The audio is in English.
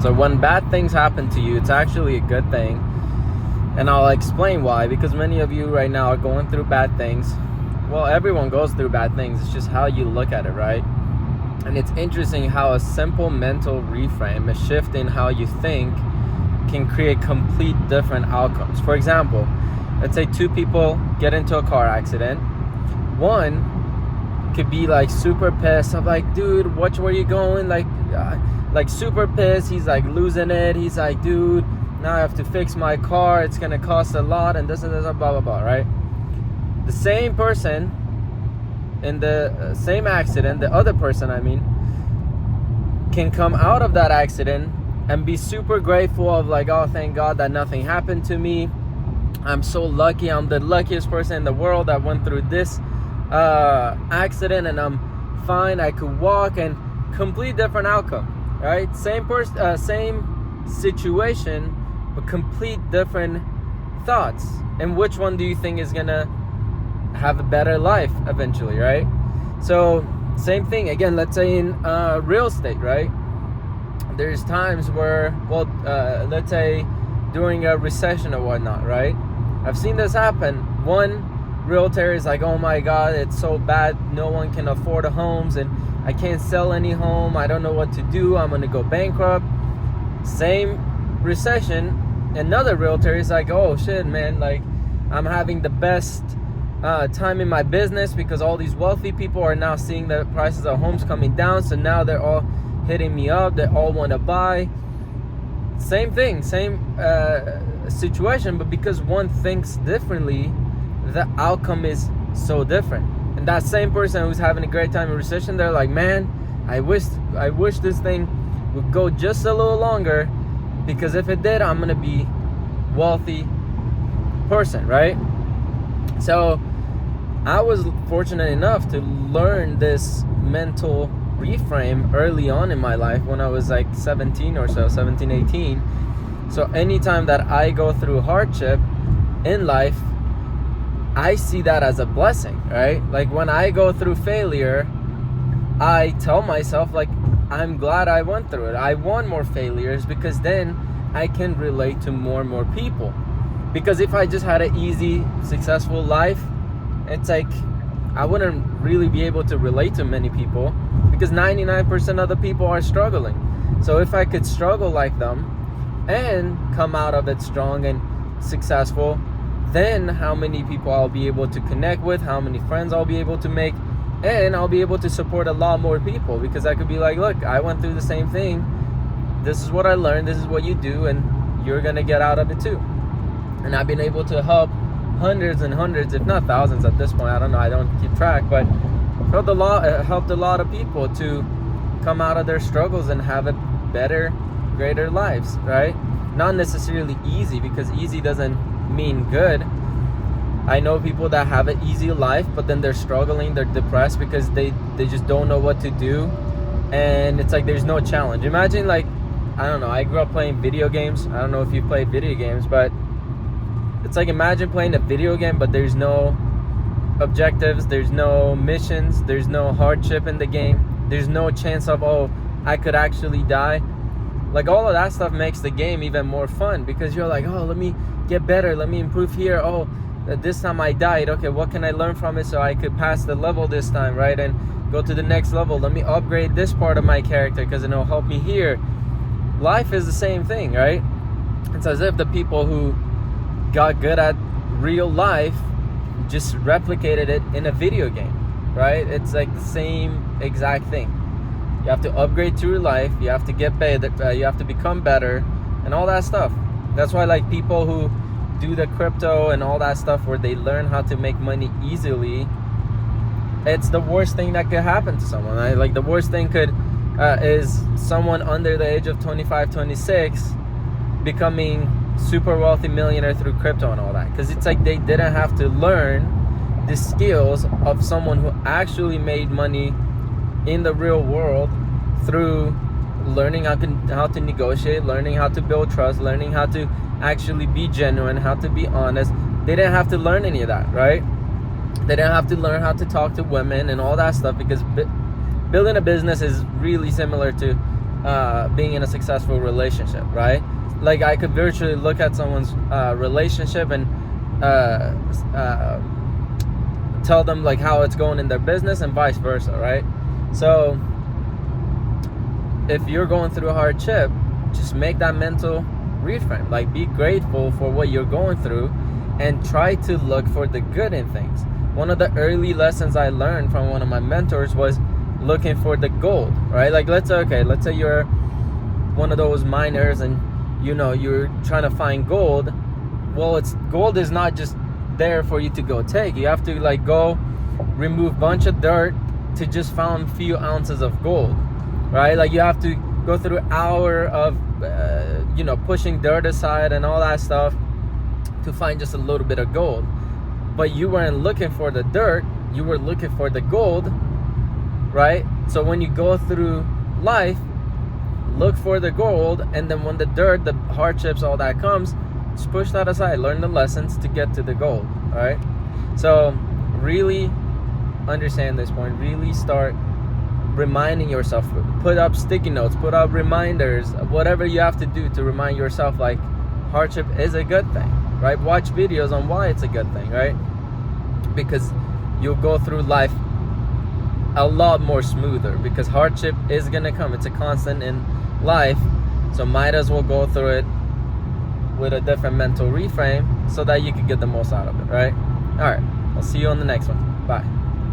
So when bad things happen to you, it's actually a good thing. And I'll explain why, because many of you right now are going through bad things. Well, everyone goes through bad things. It's just how you look at it, right? And it's interesting how a simple mental reframe, a shift in how you think, can create complete different outcomes. For example, let's say two people get into a car accident. One could be like super pissed. I'm like, dude, watch where you going? Like super pissed. He's like losing it. He's like, dude, now I have to fix my car. It's gonna cost a lot, and this and this, blah blah blah. Right? The same person in the same accident, the other person, I mean, can come out of that accident and be super grateful of like, oh, thank God that nothing happened to me. I'm so lucky. I'm the luckiest person in the world that went through this accident, and I'm fine. I could walk, and complete different outcome, right? Same person, same situation, but complete different thoughts. And which one do you think is gonna have a better life eventually, right? So same thing again. Let's say in real estate, right? There's times where, well, let's say during a recession or whatnot, right? I've seen this happen. One realtor is like, oh my God, it's so bad. No one can afford homes, and I can't sell any home. I don't know what to do. I'm gonna go bankrupt. Same recession, another realtor is like, oh shit, man, like I'm having the best time in my business because all these wealthy people are now seeing the prices of homes coming down. So now they're all hitting me up. They all want to buy. Same thing, same situation, but because one thinks differently, the outcome is so different. And that same person who's having a great time in recession, they're like, man, I wish this thing would go just a little longer, because if it did, I'm gonna be wealthy person, right? So I was fortunate enough to learn this mental reframe early on in my life when I was like 17 or so, 17, 18. So anytime that I go through hardship in life, I see that as a blessing, right? Like when I go through failure, I tell myself like, I'm glad I went through it. I want more failures, because then I can relate to more and more people. Because if I just had an easy, successful life, it's like I wouldn't really be able to relate to many people, because 99% of the people are struggling. So if I could struggle like them and come out of it strong and successful, then how many people I'll be able to connect with, how many friends I'll be able to make, and I'll be able to support a lot more people, because I could be like, look, I went through the same thing. This is what I learned. This is what you do, and you're going to get out of it too. And I've been able to help hundreds and hundreds, if not thousands at this point. I don't know. I don't keep track, but helped a lot of people to come out of their struggles and have a better, greater lives, right? Not necessarily easy, because easy doesn't mean good. I know people that have an easy life, but then they're struggling, they're depressed because they just don't know what to do, and it's like there's no challenge. Imagine, like, I don't know, I grew up playing video games. I don't know if you played video games, but it's like, imagine playing a video game, but there's no objectives, there's no missions, there's no hardship in the game, there's no chance of, oh, I could actually die. Like, all of that stuff makes the game even more fun, because you're like, oh, let me get better, let me improve here. Oh, this time I died. Okay, what can I learn from it so I could pass the level this time, right? And go to the next level. Let me upgrade this part of my character because it'll help me here. Life is the same thing, right? It's as if the people who got good at real life just replicated it in a video game, right? It's like the same exact thing. You have to upgrade to your life. You have to get better. You have to become better, and all that stuff. That's why, like, people who do the crypto and all that stuff, where they learn how to make money easily, it's the worst thing that could happen to someone. Like, the worst thing is someone under the age of 25, 26 becoming super wealthy millionaire through crypto and all that, because it's like they didn't have to learn the skills of someone who actually made money in the real world through learning how to negotiate, learning how to build trust, learning how to actually be genuine, how to be honest. They didn't have to learn any of that, right? They didn't have to learn how to talk to women and all that stuff, because building a business is really similar to being in a successful relationship, right? Like I could virtually look at someone's relationship and tell them like how it's going in their business and vice versa, right? So if you're going through a hardship, just make that mental reframe. Like be grateful for what you're going through and try to look for the good in things. One of the early lessons I learned from one of my mentors was looking for the gold, right? Like let's say you're one of those miners and you're trying to find gold. Well, gold is not just there for you to go take. You have to like go remove bunch of dirt to just find a few ounces of gold, right? Like you have to go through an hour of pushing dirt aside and all that stuff to find just a little bit of gold. But you weren't looking for the dirt, you were looking for the gold, right? So when you go through life, look for the gold, and then when the dirt, the hardships, all that comes, just push that aside, learn the lessons to get to the goal. All right, so really understand this point, really start reminding yourself, put up sticky notes, put up reminders, whatever you have to do to remind yourself like hardship is a good thing, right? Watch videos on why it's a good thing, right? Because you'll go through life a lot more smoother, because hardship is gonna come. It's a constant in life, so might as well go through it with a different mental reframe so that you can get the most out of it, right? All right, I'll see you on the next one. Bye.